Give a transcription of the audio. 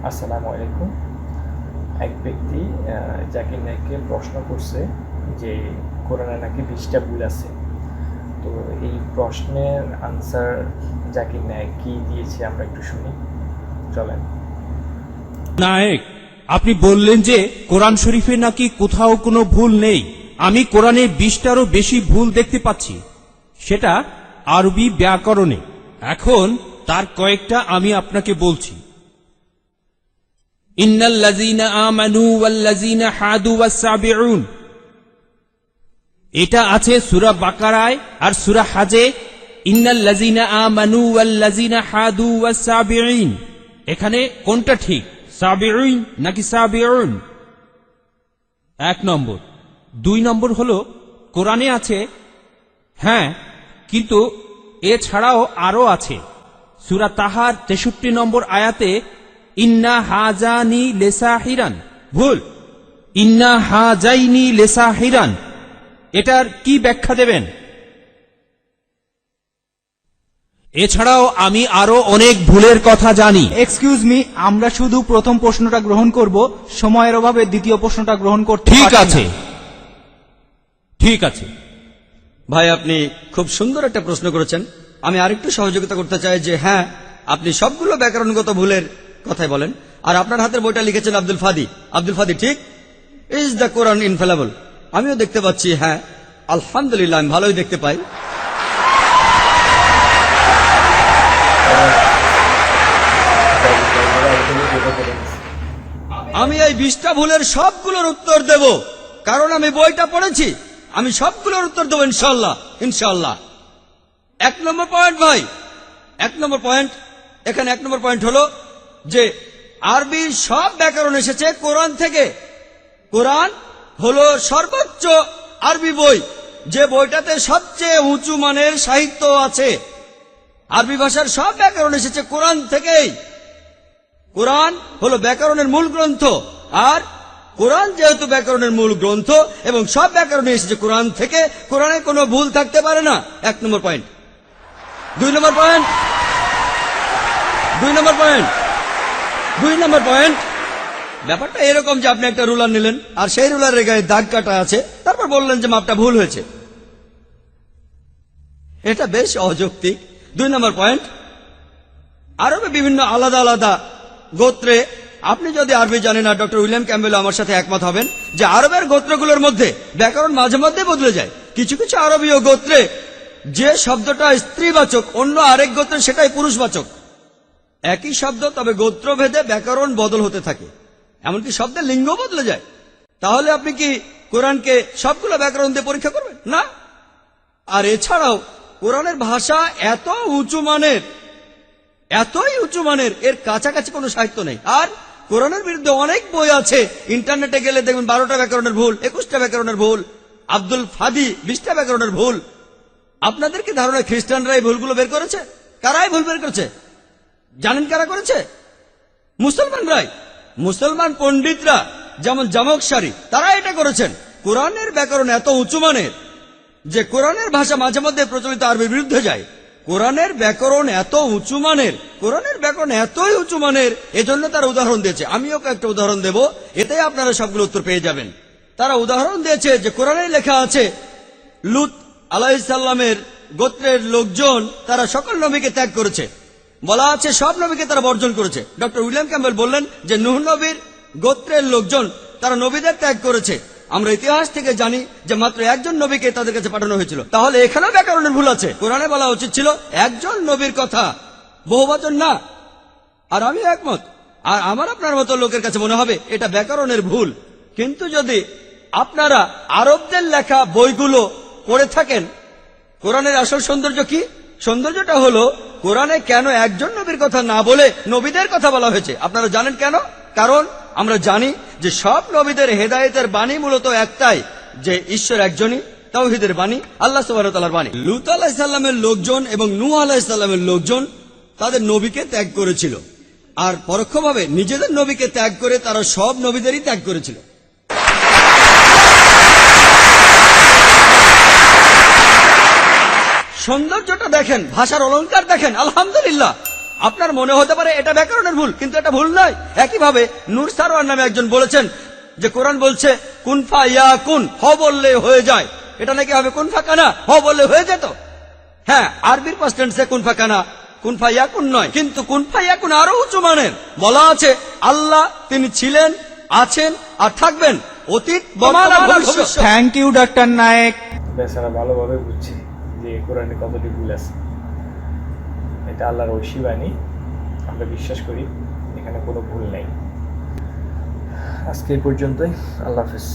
আসসালামু আলাইকুম। এক ব্যক্তি জাকির নায়েককে প্রশ্ন করছে যে কোরআনে নাকি 20টা ভুল আছে। তো এই প্রশ্নের আনসার জাকির নায়েক কি দিয়েছে আমরা একটু শুনি, চলেন। নায়েক, আপনি বললেন যে কোরআন শরীফে নাকি কোথাও কোনো ভুল নেই। আমি কোরআনে 20টারও বেশি ভুল দেখতে পাচ্ছি, সেটা আরবি ব্যাকরণে। এখন তার কয়েকটা আমি আপনাকে বলছি। ইন্নাল্লাযীনা আমানু ওয়াল্লাযীনা হাদু ওয়াস-সাবিউন, এটা আছে সূরা বাকারায় আর সূরা হাজে। ইন্নাল্লাযীনা আমানু ওয়াল্লাযীনা হাদু ওয়াস-সাবিউন, এখানে কোনটা ঠিক, সাবিউন নাকি সাবিউন? 1 নম্বর। 2 নম্বর হলো কোরআনে আছে, হ্যাঁ, কিন্তু এছাড়াও আরো আছে। সূরা তাহার 63 নম্বর আয়াতে ইন্না হাজানি লেসাহিরান, ভুল, ইন্না হাজাইনি লেসাহিরান। এটার কি ব্যাখ্যা দেবেন? এছাড়াও আমি আরো অনেক ভুলের কথা জানি। এক্সকিউজ মি, আমরা শুধু প্রথম প্রশ্নটা গ্রহণ করব, সময়ের অভাবে দ্বিতীয় প্রশ্নটা গ্রহণ করতে ঠিক পারছি আছে, না। ঠিক আছে। ভাই, আপনি খুব সুন্দর একটা প্রশ্ন করেছেন। আমি আরেকটু সহযোগিতা করতে চাই যে হ্যাঁ, আপনি সবগুলো ব্যাকরণগত ভুলের কথাই বলেন, আর আপনার হাতের বইটা লিখেছেন আব্দুল ফাদি। আব্দুল ফাদি ঠিক, ইজ দ্য কোরআন ইনফেলেবল। আমিও দেখতে পাচ্ছি, হ্যাঁ আলহামদুলিল্লাহ, আমি ভালোই দেখতে পাই। আমি এই 20টা ভুলের সবগুলোর উত্তর দেব, কারণ আমি বইটা পড়েছি। আমি সবগুলোর উত্তর দেবো ইনশাল্লাহ, ইনশাল্লাহ। 1 নম্বর পয়েন্ট ভাই, 1 নম্বর পয়েন্ট, এখানে 1 নম্বর পয়েন্ট হলো যে আরবির সব ব্যাকরণ এসেছে কোরআন থেকে। কোরআন হলো সর্বোচ্চ আরবি বই, যে বইটাতে সবচেয়ে উঁচু মানের সাহিত্য আছে। আরবি ভাষার সব ব্যাকরণ এসেছে কোরআন থেকেই। কোরআন হলো ব্যাকরণের মূল গ্রন্থ, আর কোরআন যেহেতু ব্যাকরণের মূল গ্রন্থ এবং সব ব্যাকরণে এসেছে কোরআন থেকে, কোরআনে কোনো ভুল থাকতে পারে না। 1 নম্বর পয়েন্ট। 2 নম্বর পয়েন্ট, 2 নম্বর পয়েন্ট, 2 নম্বর পয়েন্ট। ব্যাপারটা এরকম যে আপনি একটা রুলার নিলেন, আর সেই রুলারের গায়ে দাগ কাটা আছে, তারপর বললেন যে মাপটা ভুল হয়েছে। এটা বেশ অযৌক্তিক। 2 নম্বর পয়েন্ট, আরবে বিভিন্ন আলাদা আলাদা গোত্রে, আপনি যদি আরবি জানেন, আর ডক্টর উইলিয়াম ক্যাম্বেল আমার সাথে একমত হবেন যে আরবের গোত্রগুলোর মধ্যে ব্যাকরণ মাঝে মধ্যে বদলে যায়। কিছু কিছু আরবীয় গোত্রে যে শব্দটা স্ত্রীবাচক, অন্য আরেক গোত্রে সেটাই পুরুষবাচক। একই শব্দ, তবে গোত্রভেদে ব্যাকরণ বদল হতে থাকে, এমনকি শব্দের লিঙ্গ বদলে যায়। তাহলে আপনি কি কোরআনকে সবগুলো ব্যাকরণ দিয়ে পরীক্ষা করবেন? না। আর এছাড়াও কোরআনের ভাষা এত উঁচু মানের, এতই উঁচু মানের, এর কাছাকাছি কোনো সাহিত্য নেই। আর কোরআনের বিরুদ্ধে অনেক বই আছে, ইন্টারনেটে গেলে দেখবেন 12টা ব্যাকরণের ভুল, 21টা ব্যাকরণের ভুল, আব্দুল ফাদি 20টা ব্যাকরণের ভুল। আপনাদের কি ধারণা খ্রিস্টানরা এই ভুলগুলো বের করেছে? কারাই ভুল বের করেছে জানেন? কারা করেছে? মুসলমানরাই। মুসলমান পণ্ডিতরা, যেমন জামকশারি, তারা এটা করেছেন। কোরআনের ব্যাকরণ এত উঁচু মানের যে কোরআনের ভাষা মাঝে মধ্যে প্রচলিত আরবির বিরুদ্ধে যায়। কোরআনের ব্যাকরণ এত উঁচু মানের, কোরআনের ব্যাকরণ এতই উঁচু মানের, এজন্য তারা উদাহরণ দিয়েছে। আমিও একটা উদাহরণ দেব, এতে আপনারা সবগুলো উত্তর পেয়ে যাবেন। তারা উদাহরণ দিয়েছে যে কোরআনে লেখা আছে লূত আলাইহিস সালামের গোত্রের লোকজন তারা সকল নবীকে ত্যাগ করেছে। বলা আছে সব নবীকে তারা বর্জন করেছে। ডক্টর উইলিয়াম ক্যাম্বেল বললেন যে নূহ নবীর গোত্রের লোকজন তারা নবীদের ত্যাগ করেছে। আমরা ইতিহাস থেকে জানি যে মাত্র একজন নবীকে তাদের কাছে পাঠানো হয়েছিল। তাহলে এখানেও ব্যাকরণের ভুল আছে। কোরআনে বলা উচিত ছিল একজন নবীর কথা, বহুবচন না। আর আমি একমত, আর আমার আপনার মতো লোকের কাছে মনে হবে এটা ব্যাকরণের ভুল। কিন্তু যদি আপনারা আরবদের লেখা বইগুলো পড়ে থাকেন, কোরআনের আসল সৌন্দর্য কি? সৌন্দর্যটা হলো কোরআনে কেন একজন নবীর কথা না বলে নবীদের কথা বলা হয়েছে। আপনারা জানেন কেন? কারণ আমরা জানি যে সব নবীদের হেদায়েতের বাণী মূলত একটাই, যে ঈশ্বর একজনই, তাওহীদের বাণী, আল্লাহ সুবহানাহু ওয়া তাআলার বাণী। লূত আলাইহিস সালামের লোকজন এবং নূহ আলাইহিস সালামের লোকজন তাদের নবীকে ত্যাগ করেছিল, আর পরোক্ষভাবে নিজেদের নবীকে ত্যাগ করে তারা সব নবীদেরই ত্যাগ করেছিল। সৌন্দর্যটা দেখেন, ভাষার অলংকার দেখেন, আলহামদুলিল্লাহ। আপনার মনে হতে পারে এটা ব্যাকরণের ভুল, কিন্তু এটা ভুল নয়। একইভাবে নূর সারওয়ার নামে একজন বলেছেন যে কোরআন বলছে কুন ফা ইয়া কুন, হ বললে হয়ে যায়। এটা নাকি হবে কুন ফা কানা, হ বললে হয়ে যেত। হ্যাঁ, আরবির পাস্ট টেন্সে কুন ফা কানা, কুন ফা ইয়া কুন নয়, কিন্তু কুন ফা ইয়া কুন আরো উঁচু মানের। বলা আছে আল্লাহ তিনি ছিলেন, আছেন আর থাকবেন, অতীত বর্তমান আর ভবিষ্যৎ। Thank you doctor Naik. বেচারা ভালোভাবে বুঝছি যে কোরআনে কতটি ভুল আছে। এটা আল্লাহর ঐশী বাণী, আমরা বিশ্বাস করি এখানে কোনো ভুল নেই। আজকে এই পর্যন্তই, আল্লাহ হাফেজ।